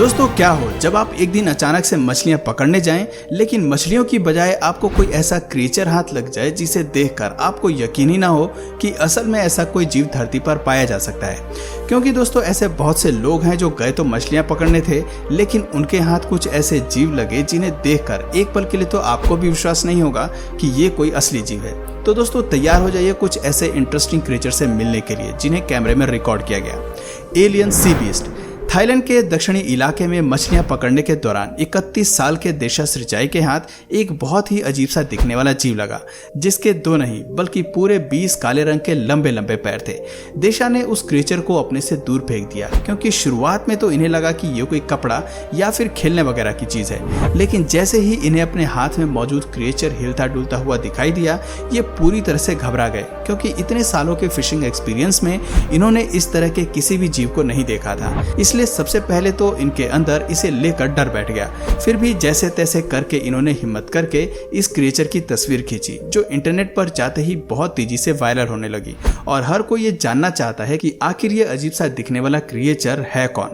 दोस्तों क्या हो जब आप एक दिन अचानक से मछलियां पकड़ने जाएं, लेकिन मछलियों की बजाय आपको कोई ऐसा क्रिएचर हाथ लग जाए जिसे देखकर आपको यकीन ही ना हो कि असल में ऐसा कोई जीव धरती पर पाया जा सकता है। क्योंकि दोस्तों ऐसे बहुत से लोग हैं जो गए तो मछलियां पकड़ने थे, लेकिन उनके हाथ कुछ ऐसे जीव लगे जिन्हें देखकर एक पल के लिए तो आपको भी विश्वास नहीं होगा कि ये कोई असली जीव है। तो दोस्तों तैयार हो जाइए कुछ ऐसे इंटरेस्टिंग क्रिएचर से मिलने के लिए जिन्हें कैमरे में रिकॉर्ड किया गया। एलियन सी बीस्ट। थाईलैंड के दक्षिणी इलाके में मछलियां पकड़ने के दौरान 31 साल के देशा श्रीचाई के हाथ एक बहुत ही अजीब सा दिखने वाला जीव लगा, जिसके दो नहीं बल्कि पूरे 20 काले रंग के लंबे लंबे पैर थे। देशा ने उस क्रिएचर को अपने से दूर फेंक दिया, क्योंकि शुरुआत में तो इन्हें लगा कि ये कोई कपड़ा या फिर खेलने वगैरह की चीज है, लेकिन जैसे ही इन्हें अपने हाथ में मौजूद क्रिएचर हिलता डुलता हुआ दिखाई दिया, ये पूरी तरह से घबरा गए, क्योंकि इतने सालों के फिशिंग एक्सपीरियंस में इन्होंने इस तरह के किसी भी जीव को नहीं देखा था। इसलिए सबसे पहले तो इनके अंदर इसे लेकर डर बैठ गया। फिर भी जैसे तैसे करके इन्होंने हिम्मत करके इस क्रिएचर की तस्वीर खींची, जो इंटरनेट पर जाते ही बहुत तेजी से वायरल होने लगी और हर कोई ये जानना चाहता है कि आखिर ये अजीब सा दिखने वाला क्रिएचर है कौन।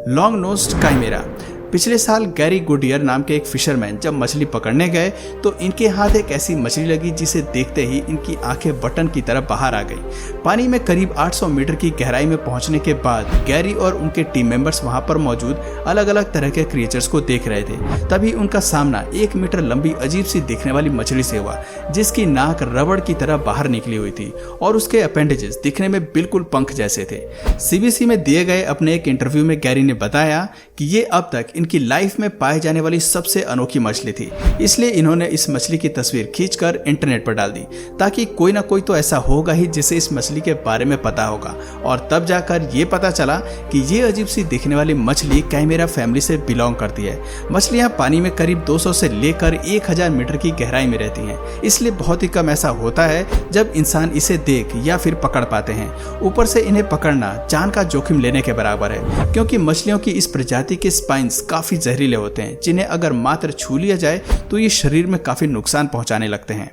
Long nosed chimaera. पिछले साल गैरी गुडियर नाम के एक फिशरमैन जब मछली पकड़ने गए तो इनके हाथ एक ऐसी मछली लगी जिसे देखते ही इनकी आंखें बटन की तरह बाहर आ गई। पानी में करीब 800 मीटर की गहराई में पहुंचने के बाद गैरी और उनके टीम मेंबर्स वहां पर मौजूद अलग अलग तरह के क्रिएचर्स को देख रहे थे। तभी उनका सामना 1 मीटर लंबी अजीब सी दिखने वाली मछली से हुआ, जिसकी नाक रबड़ की तरह बाहर निकली हुई थी और उसके अपेंडेजेस दिखने में बिल्कुल पंख जैसे थे। सीबीसी में दिए गए अपने एक इंटरव्यू में गैरी ने बताया कि ये अब तक इनकी लाइफ में पाए जाने वाली सबसे अनोखी मछली थी, इसलिए इन्होंने इस मछली की तस्वीर खींचकर इंटरनेट पर डाल दी, ताकि कोई ना कोई तो ऐसा होगा ही जिसे इस मछली के बारे में पता होगा। और तब जाकर ये पता चला कि ये अजीब सी दिखने वाली मछली कैमेरा फैमिली से बिलोंग करती है। मछलियां पानी में करीब 200 से लेकर 1000 मीटर की गहराई में रहती हैं, इसलिए बहुत ही कम ऐसा होता है जब इंसान इसे देख या फिर पकड़ पाते हैं। ऊपर से इन्हें पकड़ना जान का जोखिम लेने के बराबर है, क्योंकि मछलियों की इस प्रजाति के स्पाइन्स काफी जहरीले होते हैं, जिन्हें अगर मात्र छू लिया जाए तो ये शरीर में काफी नुकसान पहुंचाने लगते हैं।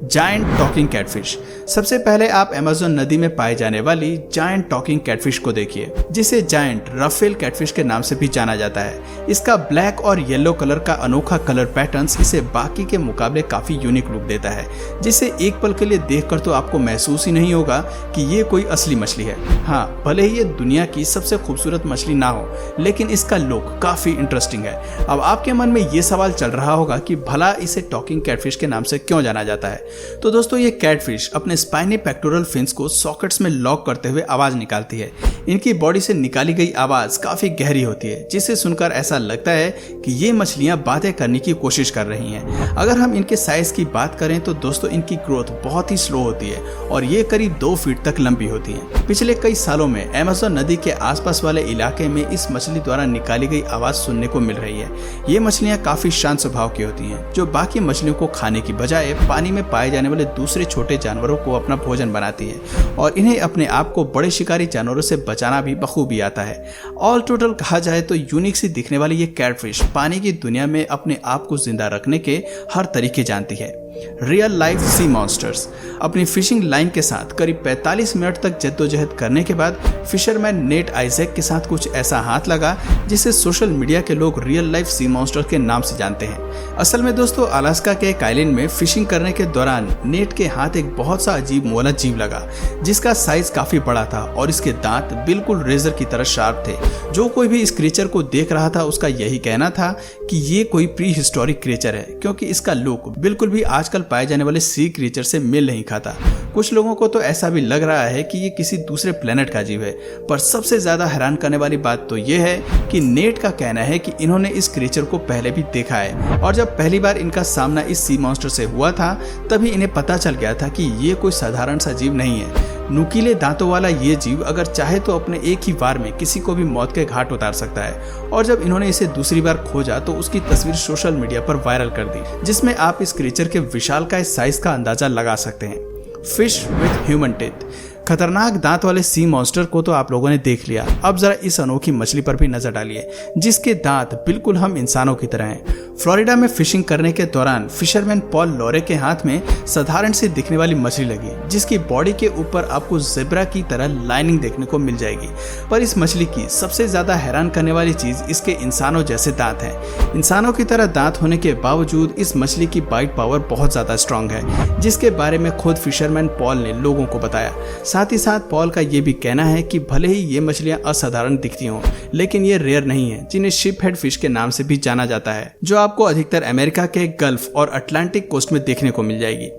Giant talking catfish. सबसे पहले आप अमेज़न नदी में पाए जाने वाली जायंट टॉकिंग कैटफिश को देखिए, जिसे जायंट रफेल कैटफिश के नाम से भी जाना जाता है। इसका ब्लैक और येलो कलर का अनोखा कलर पैटर्न्स इसे बाकी के मुकाबले काफी यूनिक लुक देता है, जिसे एक पल के लिए देखकर तो आपको महसूस ही नहीं होगा कि ये कोई असली मछली है। हाँ, भले ही ये दुनिया की सबसे खूबसूरत मछली ना हो, लेकिन इसका लुक काफी इंटरेस्टिंग है। अब आपके मन में ये सवाल चल रहा होगा कि भला इसे टॉकिंग कैटफिश के नाम से क्यों जाना जाता है। तो दोस्तों ये कैटफिश अपने स्पाइनी पेक्टोरल फिन्स को सॉकेट्स में लॉक करते हुए आवाज निकालती है। इनकी बॉडी से निकाली गई आवाज काफी गहरी होती है, जिसे सुनकर ऐसा लगता है कि ये मछलियां बातें करने की कोशिश कर रही हैं। अगर हम इनके साइज की बात करें तो दोस्तों इनकी ग्रोथ बहुत ही स्लो होती है और ये करीब 2 फीट तक लंबी होती है। पिछले कई सालों में अमेज़न नदी के आसपास वाले इलाके में इस मछली द्वारा निकाली गई आवाज सुनने को मिल रही है। ये मछलियां काफी शांत स्वभाव की होती हैं, जो बाकी मछलियों को खाने की बजाय पानी में पाए जाने वाले दूसरे छोटे जानवरों को अपना भोजन बनाती है, और इन्हें अपने आप को बड़े शिकारी जानवरों से बचाना भी बखूबी आता है। ऑल टोटल कहा जाए तो यूनिक सी दिखने वाली ये कैटफिश पानी की दुनिया में अपने आप को जिंदा रखने के हर तरीके जानती है। रियल लाइफ सी मॉन्स्टर्स। अपनी फिशिंग लाइन के साथ करीब 45 मिनट तक जद्दोजहद करने के बाद फिशरमैन नेट आइजैक के साथ कुछ ऐसा हाथ लगा जिसे सोशल मीडिया के लोग रियल लाइफ सी मॉन्स्टर के नाम से जानते हैं। असल में दोस्तों अलास्का के एक आइलैंड में फिशिंग करने के दौरान नेट के हाथ एक बहुत सा अजीब वाला जीव लगा, जिसका साइज काफी बड़ा था और इसके दांत बिल्कुल रेजर की तरह शार्प थे। जो कोई भी इस क्रिएचर को देख रहा था उसका यही कहना था कि ये कोई प्री हिस्टोरिक क्रिएचर है, क्योंकि इसका लुक बिल्कुल भी आजकल पाए जाने वाले सी क्रिएचर से मेल नहीं खाता। कुछ लोगों को तो ऐसा भी लग रहा है कि ये किसी दूसरे प्लेनेट का जीव है। पर सबसे ज्यादा हैरान करने वाली बात तो ये है कि नेट का कहना है कि इन्होंने इस क्रिएचर को पहले भी देखा है, और जब पहली बार इनका सामना इस सी मॉन्स्टर से हुआ था तभी इन्हें पता चल गया था कि ये कोई साधारण सा जीव नहीं है। नुकीले दांतों वाला ये जीव अगर चाहे तो अपने एक ही वार में किसी को भी मौत के घाट उतार सकता है। और जब इन्होंने इसे दूसरी बार खोजा तो उसकी तस्वीर सोशल मीडिया पर वायरल कर दी, जिसमें आप इस क्रिएचर के विशालकाय साइज का अंदाजा लगा सकते हैं। Fish with human teeth. खतरनाक दांत वाले सी मॉन्स्टर को तो आप लोगों ने देख लिया, अब जरा इस अनोखी मछली पर भी नजर डालिए जिसके दांत बिल्कुल हम इंसानों की तरह हैं। फ्लोरिडा में फिशिंग करने के दौरान फिशरमैन पॉल लॉरे के हाथ में साधारण सी दिखने वाली मछली लगी जिसकी बॉडी के ऊपर आपको ज़ेब्रा की तरह लाइनिंग देखने को मिल जाएगी। पर इस मछली की सबसे ज्यादा हैरान करने वाली चीज इसके इंसानों जैसे दांत हैं। इंसानों की तरह दांत होने के बावजूद इस मछली की बाइट पावर बहुत ज्यादा स्ट्रांग है, जिसके बारे में खुद फिशरमैन पॉल ने लोगों को बताया। साथ ही साथ पॉल का ये भी कहना है कि भले ही ये मछलियां असाधारण दिखती हों, लेकिन ये रेयर नहीं है, जिन्हें शिप हेड फिश के नाम से भी जाना जाता है, जो आपको अधिकतर अमेरिका के गल्फ और अटलांटिक कोस्ट में देखने को मिल जाएगी।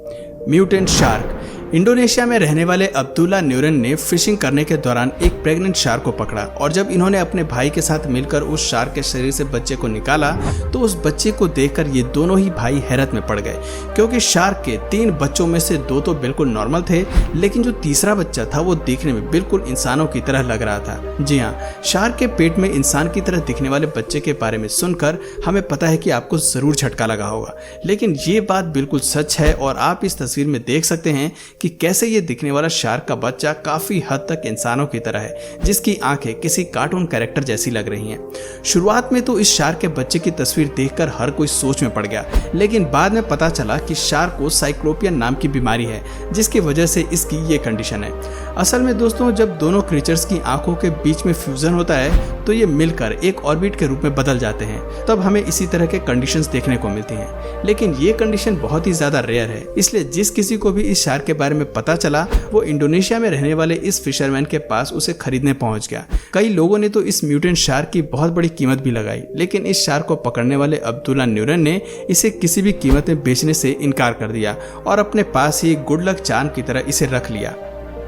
Mutant shark. इंडोनेशिया में रहने वाले अब्दुल्ला न्यूरन ने फिशिंग करने के दौरान एक प्रेग्नेंट शार्क को पकड़ा और जब इन्होंने अपने भाई के साथ मिलकर उस शार्क के शरीर से बच्चे को निकाला तो उस बच्चे को देखकर ये दोनों ही भाई हैरत में पड़ गए, क्योंकि शार्क के 3 बच्चों में से 2 तो बिल्कुल नॉर्मल थे, लेकिन जो तीसरा बच्चा था वो देखने में बिल्कुल इंसानों की तरह लग रहा था। जी हाँ, शार्क के पेट में इंसान की तरह दिखने वाले बच्चे के बारे में सुनकर हमें पता है कि आपको जरूर झटका लगा होगा, लेकिन ये बात बिल्कुल सच है और आप इस तस्वीर में देख सकते हैं कि कैसे ये दिखने वाला शार्क का बच्चा काफी हद तक इंसानों की तरह है, जिसकी आंखें किसी कार्टून कैरेक्टर जैसी लग रही हैं। शुरुआत में तो इस शार्क के बच्चे की तस्वीर देखकर हर कोई सोच में पड़ गया, लेकिन बाद में पता चला कि शार्क को साइक्लोपियन नाम की बीमारी है, जिसकी वजह से इसकी ये कंडीशन है। असल में दोस्तों, जब दोनों क्रीचर्स की आंखों के बीच में फ्यूजन होता है तो ये मिलकर एक ऑर्बिट के रूप में बदल जाते हैं, तब हमें इसी तरह के कंडीशंस देखने को मिलती हैं। लेकिन ये कंडीशन बहुत ही ज्यादा रेयर है, इसलिए जिस किसी को भी इस शार्क के बारे में पता चला वो इंडोनेशिया में रहने वाले इस फिशरमैन के पास उसे खरीदने पहुंच गया। कई लोगों ने तो इस म्यूटेंट शार्क की बहुत बड़ी कीमत भी लगाई, लेकिन इस शार्क को पकड़ने वाले अब्दुल्ला न्यूरन ने इसे किसी भी कीमत में बेचने से इनकार कर दिया और अपने पास ही गुड लक चार्म की तरह इसे रख लिया।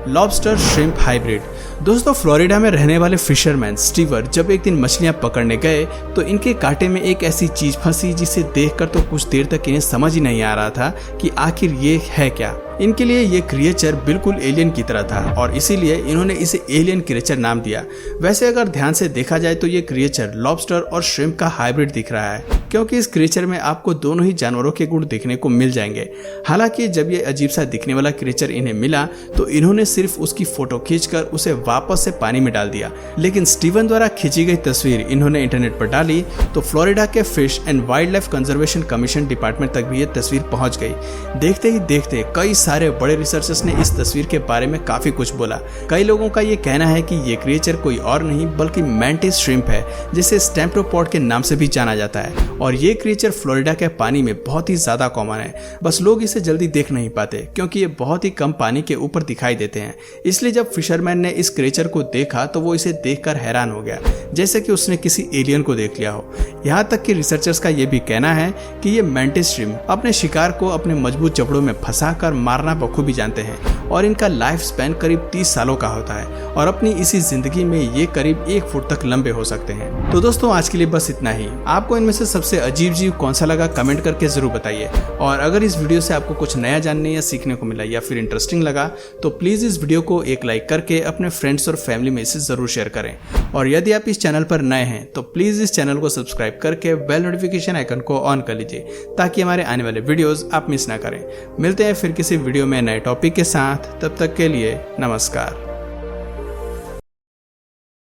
Lobster shrimp hybrid. दोस्तों, फ्लोरिडा में रहने वाले फिशरमैन स्टीवर जब एक दिन मछलियां पकड़ने गए तो इनके कांटे में एक ऐसी चीज फंसी जिसे देखकर तो कुछ देर तक इन्हें समझ ही नहीं आ रहा था कि आखिर ये है क्या। इनके लिए ये क्रिएचर बिल्कुल एलियन की तरह था और इसीलिए इन्होंने इसे एलियन क्रिएचर नाम दिया। वैसे अगर ध्यान से देखा जाए तो ये क्रिएचर लॉबस्टर और श्रिम्प का हाइब्रिड दिख रहा है, क्योंकि इस क्रिएचर में आपको दोनों ही जानवरों के गुण देखने को मिल जाएंगे। हालांकि जब ये अजीब सा दिखने वाला क्रिएचर इन्हें मिला तो इन्होंने सिर्फ उसकी फोटो खींचकर उसे वापस से पानी में डाल दिया, लेकिन स्टीवन द्वारा खींची गई तस्वीर इन्होंने इंटरनेट पर डाली तो फ्लोरिडा के fish and wild life conservation commission department तक भी ये तस्वीर पहुंच गई। देखते ही देखते कई सारे बड़े रिसर्चर्स ने इस तस्वीर के बारे में काफी कुछ बोला। कई लोगों का ये कहना है कि ये क्रिएचर कोई और नहीं बल्कि मैंटिस श्रिम्प है, जिसे स्टैम्प्रोपॉड के नाम से भी जाना जाता है, और ये क्रिएचर फ्लोरिडा के पानी में बहुत ही ज्यादा कॉमन है। बस लोग इसे जल्दी देख नहीं पाते क्योंकि ये बहुत ही कम पानी के ऊपर दिखाई देते हैं। इसलिए जब फिशरमैन ने इस क्रिएचर को देखा तो वो इसे देखकर हैरान हो गया, जैसे कि उसने किसी एलियन को देख लिया हो। यहाँ तक कि रिसर्चर्स का ये भी कहना है कि ये मैंटिस श्रिम्प अपने शिकार को अपने मजबूत जबड़ों में फंसाकर मारना बखूबी जानते हैं और इनका लाइफ स्पैन करीब 30 सालों का होता है और अपनी इसी जिंदगी में ये करीब 1 फुट तक लंबे हो सकते हैं। तो दोस्तों, आज के लिए बस इतना ही। आपको इनमें से सबसे अजीब जीव कौन सा लगा कमेंट करके जरूर बताइए, और अगर इस वीडियो से आपको कुछ नया जानने या सीखने को मिला या फिर इंटरेस्टिंग लगा तो प्लीज इस वीडियो को एक लाइक करके अपने फ्रेंड्स और फैमिली में इसे जरूर शेयर करें। और यदि आप इस चैनल पर नए हैं तो प्लीज इस चैनल को सब्सक्राइब करके बेल नोटिफिकेशन आइकन को ऑन कर लीजिए ताकि हमारे आने वाले वीडियोस आप मिस ना करें। मिलते हैं फिर किसी वीडियो में नए टॉपिक के साथ, तब तक के लिए नमस्कार।